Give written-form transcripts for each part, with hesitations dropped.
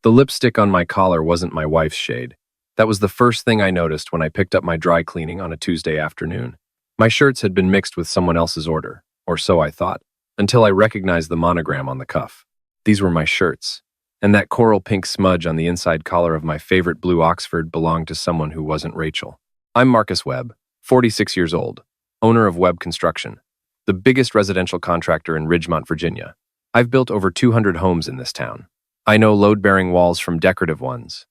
The lipstick on my collar wasn't my wife's shade. That was the first thing I noticed when I picked up my dry cleaning on a Tuesday afternoon. My shirts had been mixed with someone else's order, or so I thought, until I recognized the monogram on the cuff. These were my shirts, and that coral pink smudge on the inside collar of my favorite blue Oxford belonged to someone who wasn't Rachel. I'm Marcus Webb, 46 years old, owner of Webb Construction, the biggest residential contractor in Ridgemont, Virginia. I've built over 200 homes in this town. I know load-bearing walls from decorative ones.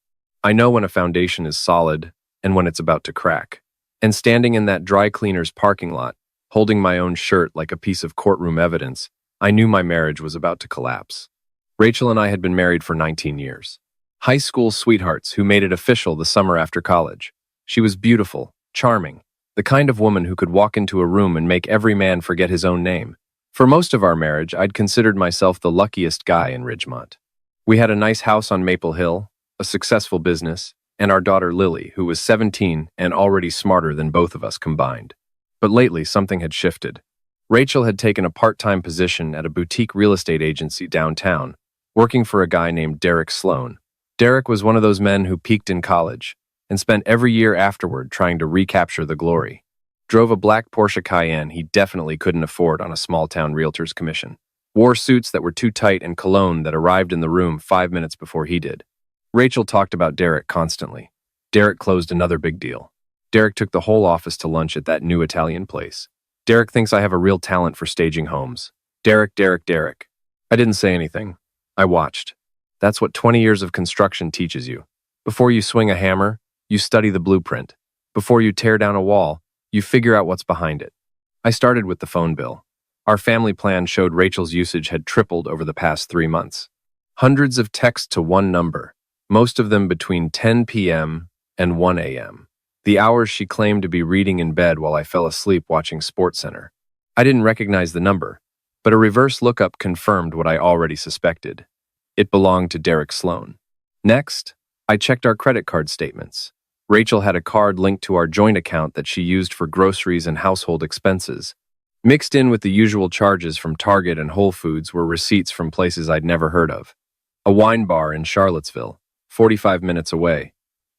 I know when a foundation is solid and when it's about to crack. And standing in that dry cleaner's parking lot, holding my own shirt like a piece of courtroom evidence, I knew my marriage was about to collapse. Rachel and I had been married for 19 years. High school sweethearts who made it official the summer after college. She was beautiful, charming, the kind of woman who could walk into a room and make every man forget his own name. For most of our marriage, I'd considered myself the luckiest guy in Ridgemont. We had a nice house on Maple Hill, a successful business, and our daughter Lily, who was 17 and already smarter than both of us combined. But lately, something had shifted. Rachel had taken a part-time position at a boutique real estate agency downtown, working for a guy named Derek Sloan. Derek was one of those men who peaked in college and spent every year afterward trying to recapture the glory. Drove a black Porsche Cayenne he definitely couldn't afford on a small-town realtor's commission. Wore suits that were too tight and cologne that arrived in the room 5 minutes before he did. Rachel talked about Derek constantly. Derek closed another big deal. Derek took the whole office to lunch at that new Italian place. Derek thinks I have a real talent for staging homes. Derek. I didn't say anything. I watched. That's what 20 years of construction teaches you. Before you swing a hammer, you study the blueprint. Before you tear down a wall, you figure out what's behind it. I started with the phone bill. Our family plan showed Rachel's usage had tripled over the past 3 months. Hundreds of texts to one number, most of them between 10 p.m. and 1 a.m. The hours she claimed to be reading in bed while I fell asleep watching SportsCenter. I didn't recognize the number, but a reverse lookup confirmed what I already suspected. It belonged to Derek Sloan. Next, I checked our credit card statements. Rachel had a card linked to our joint account that she used for groceries and household expenses. Mixed in with the usual charges from Target and Whole Foods were receipts from places I'd never heard of. A wine bar in Charlottesville, 45 minutes away.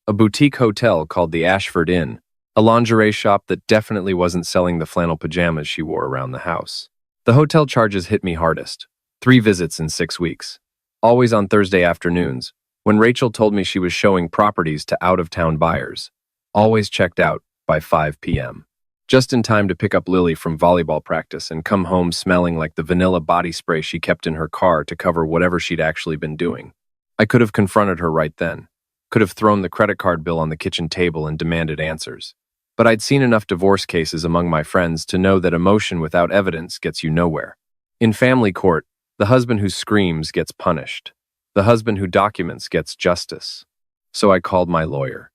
A boutique hotel called the Ashford Inn. A lingerie shop that definitely wasn't selling the flannel pajamas she wore around the house. The hotel charges hit me hardest. 3 visits in 6 weeks. Always on Thursday afternoons, when Rachel told me she was showing properties to out-of-town buyers. Always checked out by 5 p.m. Just in time to pick up Lily from volleyball practice and come home smelling like the vanilla body spray she kept in her car to cover whatever she'd actually been doing. I could have confronted her right then. Could have thrown the credit card bill on the kitchen table and demanded answers. But I'd seen enough divorce cases among my friends to know that emotion without evidence gets you nowhere. In family court, the husband who screams gets punished. The husband who documents gets justice. So I called my lawyer.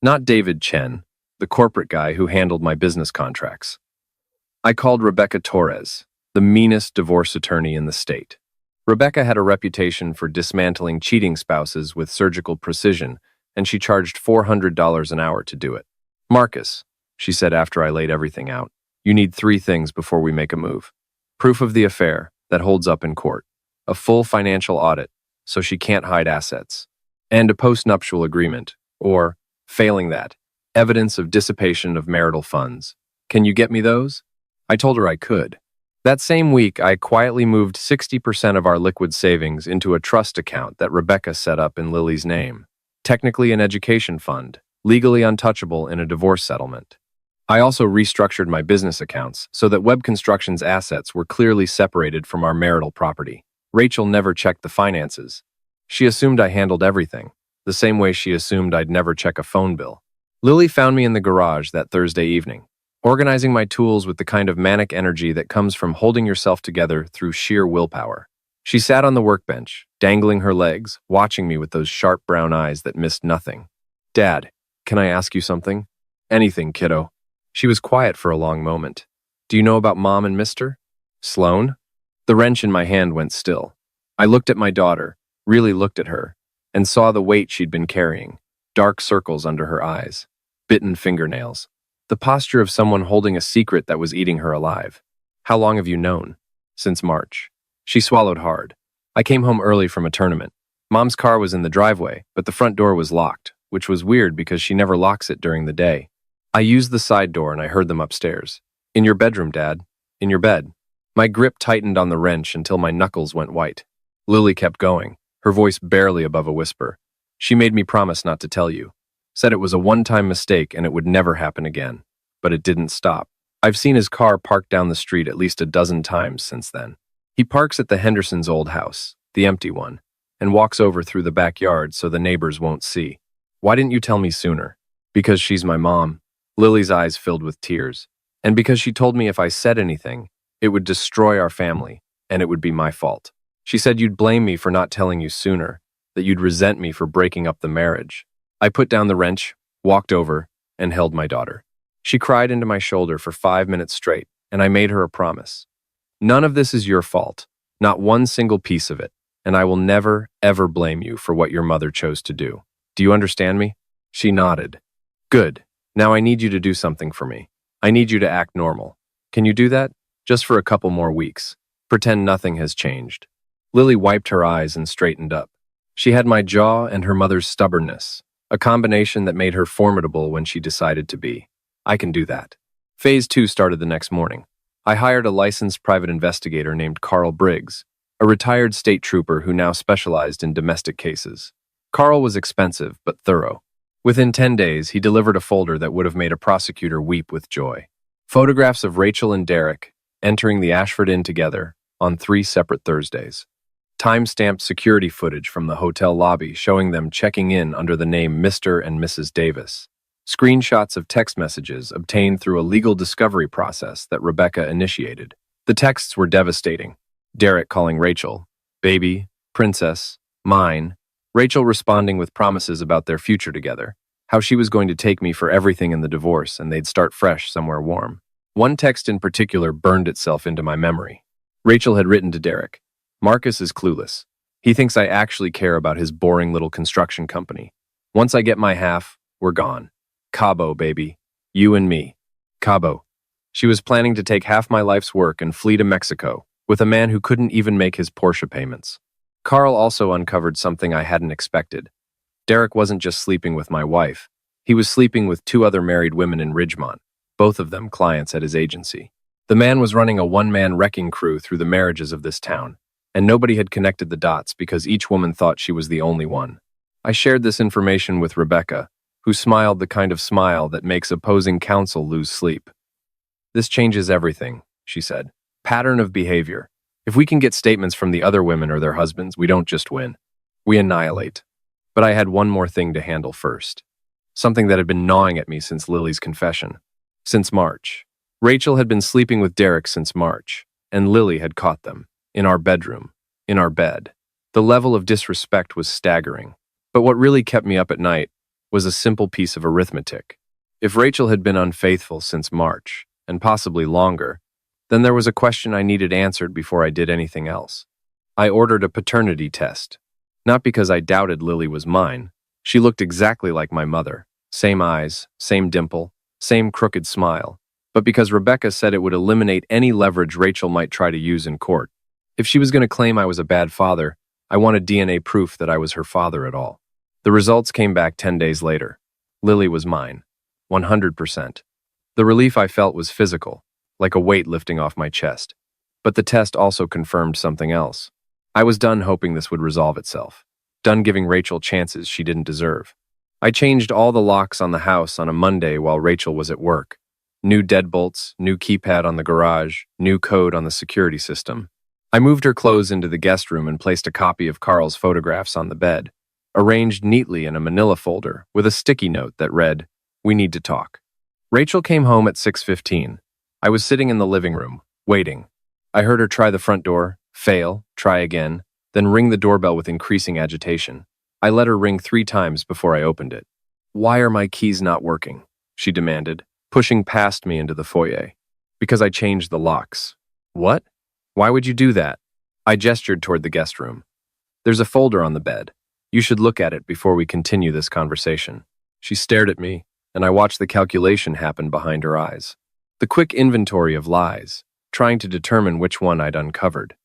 Not David Chen, the corporate guy who handled my business contracts. I called Rebecca Torres, the meanest divorce attorney in the state. Rebecca had a reputation for dismantling cheating spouses with surgical precision, and she charged $400 an hour to do it. Marcus, she said after I laid everything out, you need 3 things before we make a move. Proof of the affair that holds up in court, a full financial audit so she can't hide assets, and a postnuptial agreement, or, failing that, evidence of dissipation of marital funds. Can you get me those? I told her I could. That same week, I quietly moved 60% of our liquid savings into a trust account that Rebecca set up in Lily's name. Technically an education fund, legally untouchable in a divorce settlement. I also restructured my business accounts so that Webb Construction's assets were clearly separated from our marital property. Rachel never checked the finances. She assumed I handled everything, the same way she assumed I'd never check a phone bill. Lily found me in the garage that Thursday evening, organizing my tools with the kind of manic energy that comes from holding yourself together through sheer willpower. She sat on the workbench, dangling her legs, watching me with those sharp brown eyes that missed nothing. Dad, can I ask you something? Anything, kiddo. She was quiet for a long moment. Do you know about Mom and Mr. Sloan? The wrench in my hand went still. I looked at my daughter, really looked at her, and saw the weight she'd been carrying, dark circles under her eyes, bitten fingernails, the posture of someone holding a secret that was eating her alive. How long have you known? Since March. She swallowed hard. I came home early from a tournament. Mom's car was in the driveway, but the front door was locked, which was weird because she never locks it during the day. I used the side door and I heard them upstairs. In your bedroom, Dad. In your bed. My grip tightened on the wrench until my knuckles went white. Lily kept going, her voice barely above a whisper. She made me promise not to tell you. Said it was a one-time mistake and it would never happen again. But it didn't stop. I've seen his car parked down the street at least a dozen times since then. He parks at the Hendersons' old house, the empty one, and walks over through the backyard so the neighbors won't see. Why didn't you tell me sooner? Because she's my mom. Lily's eyes filled with tears. And because she told me if I said anything, it would destroy our family, and it would be my fault. She said you'd blame me for not telling you sooner, that you'd resent me for breaking up the marriage. I put down the wrench, walked over, and held my daughter. She cried into my shoulder for 5 minutes straight, and I made her a promise. None of this is your fault, not one single piece of it, and I will never, ever blame you for what your mother chose to do. Do you understand me? She nodded. Good. Now I need you to do something for me. I need you to act normal. Can you do that? Just for a couple more weeks. Pretend nothing has changed. Lily wiped her eyes and straightened up. She had my jaw and her mother's stubbornness, a combination that made her formidable when she decided to be. I can do that. Phase 2 started the next morning. I hired a licensed private investigator named Carl Briggs, a retired state trooper who now specialized in domestic cases. Carl was expensive but thorough. Within 10 days, he delivered a folder that would have made a prosecutor weep with joy. Photographs of Rachel and Derek entering the Ashford Inn together on 3 separate Thursdays. Time-stamped security footage from the hotel lobby showing them checking in under the name Mr. and Mrs. Davis. Screenshots of text messages obtained through a legal discovery process that Rebecca initiated. The texts were devastating. Derek calling Rachel, baby, princess, mine. Rachel responding with promises about their future together, how she was going to take me for everything in the divorce and they'd start fresh somewhere warm. One text in particular burned itself into my memory. Rachel had written to Derek, Marcus is clueless. He thinks I actually care about his boring little construction company. Once I get my half, we're gone. Cabo, baby. You and me. Cabo. She was planning to take half my life's work and flee to Mexico, with a man who couldn't even make his Porsche payments. Carl also uncovered something I hadn't expected. Derek wasn't just sleeping with my wife. He was sleeping with 2 other married women in Ridgemont, both of them clients at his agency. The man was running a one-man wrecking crew through the marriages of this town, and nobody had connected the dots because each woman thought she was the only one. I shared this information with Rebecca, who smiled the kind of smile that makes opposing counsel lose sleep. This changes everything, she said. Pattern of behavior. If we can get statements from the other women or their husbands, we don't just win. We annihilate. But I had one more thing to handle first. Something that had been gnawing at me since Lily's confession. Since March. Rachel had been sleeping with Derek since March, and Lily had caught them. In our bedroom. In our bed. The level of disrespect was staggering. But what really kept me up at night was a simple piece of arithmetic. If Rachel had been unfaithful since March, and possibly longer, then there was a question I needed answered before I did anything else. I ordered a paternity test. Not because I doubted Lily was mine. She looked exactly like my mother. Same eyes, same dimple, same crooked smile. But because Rebecca said it would eliminate any leverage Rachel might try to use in court. If she was going to claim I was a bad father, I wanted DNA proof that I was her father at all. The results came back 10 days later. Lily was mine. 100%. The relief I felt was physical, like a weight lifting off my chest. But the test also confirmed something else. I was done hoping this would resolve itself. Done giving Rachel chances she didn't deserve. I changed all the locks on the house on a Monday while Rachel was at work. New deadbolts, new keypad on the garage, new code on the security system. I moved her clothes into the guest room and placed a copy of Carl's photographs on the bed, arranged neatly in a manila folder with a sticky note that read, "We need to talk." Rachel came home at 6:15. I was sitting in the living room, waiting. I heard her try the front door, fail, try again, then ring the doorbell with increasing agitation. I let her ring 3 times before I opened it. "Why are my keys not working?" she demanded, pushing past me into the foyer. "Because I changed the locks." "What? Why would you do that?" I gestured toward the guest room. "There's a folder on the bed. You should look at it before we continue this conversation." She stared at me, and I watched the calculation happen behind her eyes. The quick inventory of lies, trying to determine which one I'd uncovered.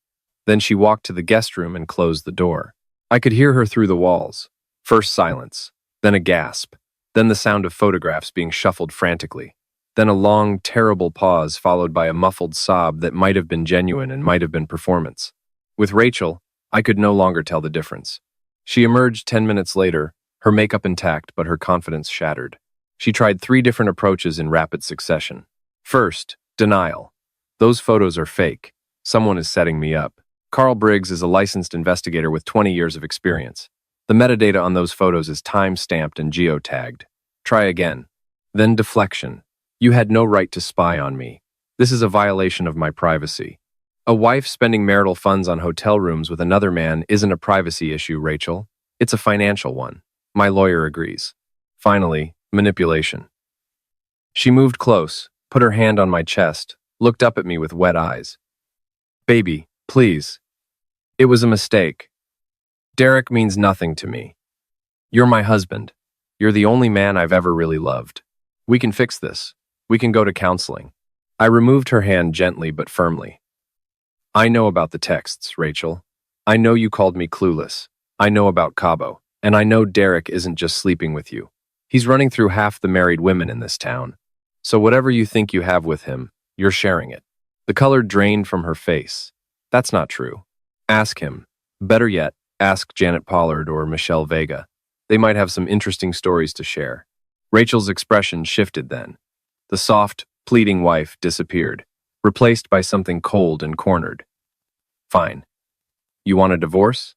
Then she walked to the guest room and closed the door. I could hear her through the walls. First silence, then a gasp, then the sound of photographs being shuffled frantically, then a long, terrible pause followed by a muffled sob that might have been genuine and might have been performance. With Rachel, I could no longer tell the difference. She emerged 10 minutes later, her makeup intact but her confidence shattered. She tried 3 different approaches in rapid succession. First, denial. Those photos are fake. Someone is setting me up. Carl Briggs is a licensed investigator with 20 years of experience. The metadata on those photos is time-stamped and geotagged. Try again. Then deflection. You had no right to spy on me. This is a violation of my privacy. A wife spending marital funds on hotel rooms with another man isn't a privacy issue, Rachel. It's a financial one. My lawyer agrees. Finally, manipulation. She moved close, put her hand on my chest, looked up at me with wet eyes. Baby, please. It was a mistake. Derek means nothing to me. You're my husband. You're the only man I've ever really loved. We can fix this. We can go to counseling. I removed her hand gently but firmly. I know about the texts, Rachel. I know you called me clueless. I know about Cabo. And I know Derek isn't just sleeping with you. He's running through half the married women in this town. So whatever you think you have with him, you're sharing it. The color drained from her face. That's not true. Ask him. Better yet, ask Janet Pollard or Michelle Vega. They might have some interesting stories to share. Rachel's expression shifted then. The soft, pleading wife disappeared, replaced by something cold and cornered. Fine. You want a divorce?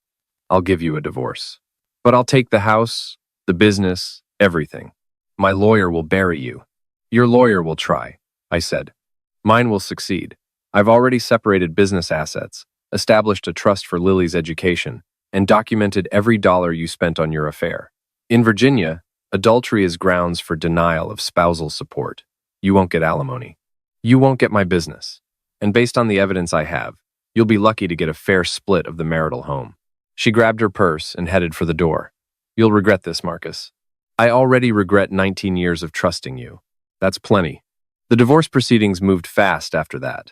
I'll give you a divorce. But I'll take the house, the business, everything. My lawyer will bury you. Your lawyer will try, I said. Mine will succeed. I've already separated business assets, established a trust for Lily's education, and documented every dollar you spent on your affair. In Virginia, adultery is grounds for denial of spousal support. You won't get alimony. You won't get my business. And based on the evidence I have, you'll be lucky to get a fair split of the marital home. She grabbed her purse and headed for the door. You'll regret this, Marcus. I already regret 19 years of trusting you. That's plenty. The divorce proceedings moved fast after that.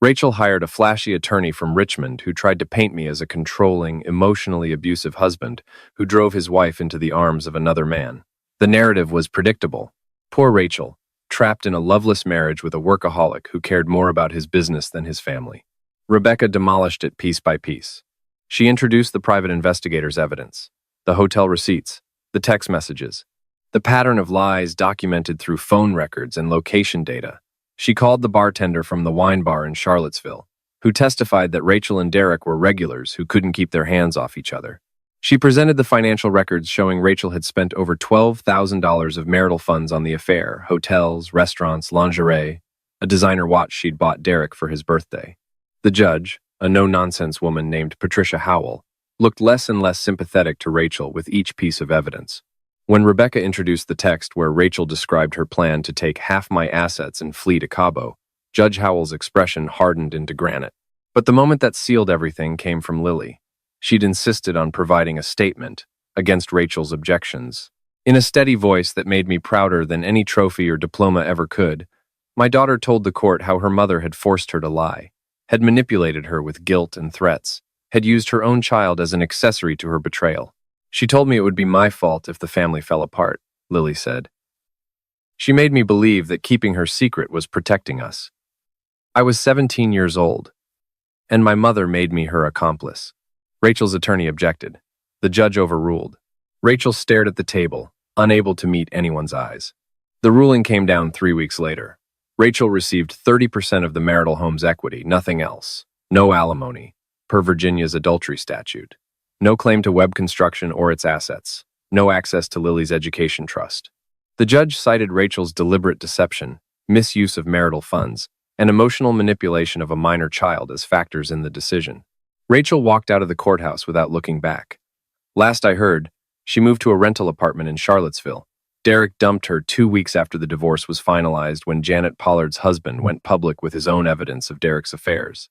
Rachel hired a flashy attorney from Richmond who tried to paint me as a controlling, emotionally abusive husband who drove his wife into the arms of another man. The narrative was predictable. Poor Rachel, trapped in a loveless marriage with a workaholic who cared more about his business than his family. Rebecca demolished it piece by piece. She introduced the private investigator's evidence, the hotel receipts, the text messages, the pattern of lies documented through phone records and location data. She called the bartender from the wine bar in Charlottesville, who testified that Rachel and Derek were regulars who couldn't keep their hands off each other. She presented the financial records showing Rachel had spent over $12,000 of marital funds on the affair, hotels, restaurants, lingerie, a designer watch she'd bought Derek for his birthday. The judge, a no-nonsense woman named Patricia Howell, looked less and less sympathetic to Rachel with each piece of evidence. When Rebecca introduced the text where Rachel described her plan to take half my assets and flee to Cabo, Judge Howell's expression hardened into granite. But the moment that sealed everything came from Lily. She'd insisted on providing a statement against Rachel's objections. In a steady voice that made me prouder than any trophy or diploma ever could, my daughter told the court how her mother had forced her to lie, had manipulated her with guilt and threats, had used her own child as an accessory to her betrayal. She told me it would be my fault if the family fell apart, Lily said. She made me believe that keeping her secret was protecting us. I was 17 years old, and my mother made me her accomplice. Rachel's attorney objected. The judge overruled. Rachel stared at the table, unable to meet anyone's eyes. The ruling came down 3 weeks later. Rachel received 30% of the marital home's equity, nothing else. No alimony, per Virginia's adultery statute. No claim to web construction or its assets. No access to Lily's education trust. The judge cited Rachel's deliberate deception, misuse of marital funds, and emotional manipulation of a minor child as factors in the decision. Rachel walked out of the courthouse without looking back. Last I heard, she moved to a rental apartment in Charlottesville. Derek dumped her 2 weeks after the divorce was finalized when Janet Pollard's husband went public with his own evidence of Derek's affairs.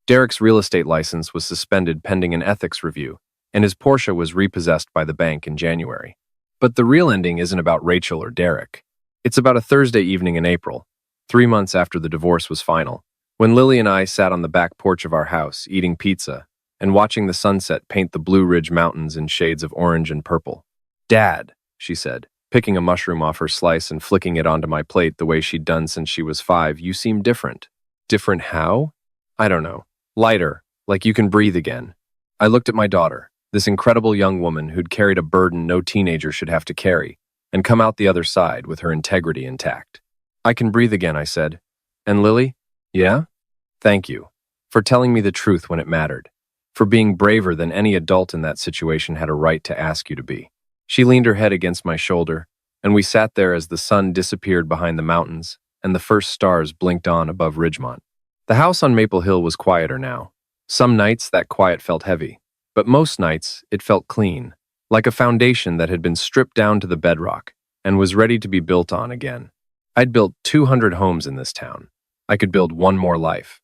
Derek's real estate license was suspended pending an ethics review, and his Porsche was repossessed by the bank in January. But the real ending isn't about Rachel or Derek. It's about a Thursday evening in April, 3 months after the divorce was final, when Lily and I sat on the back porch of our house eating pizza and watching the sunset paint the Blue Ridge Mountains in shades of orange and purple. "Dad," she said, picking a mushroom off her slice and flicking it onto my plate the way she'd done since she was 5, "you seem different." Different how? I don't know. Lighter, like you can breathe again. I looked at my daughter, this incredible young woman who'd carried a burden no teenager should have to carry, and come out the other side with her integrity intact. "I can breathe again," I said. "And Lily?" "Yeah?" "Thank you. For telling me the truth when it mattered. For being braver than any adult in that situation had a right to ask you to be." She leaned her head against my shoulder, and we sat there as the sun disappeared behind the mountains and the first stars blinked on above Ridgemont. The house on Maple Hill was quieter now. Some nights that quiet felt heavy, but most nights it felt clean, like a foundation that had been stripped down to the bedrock and was ready to be built on again. I'd built 200 homes in this town. I could build one more life.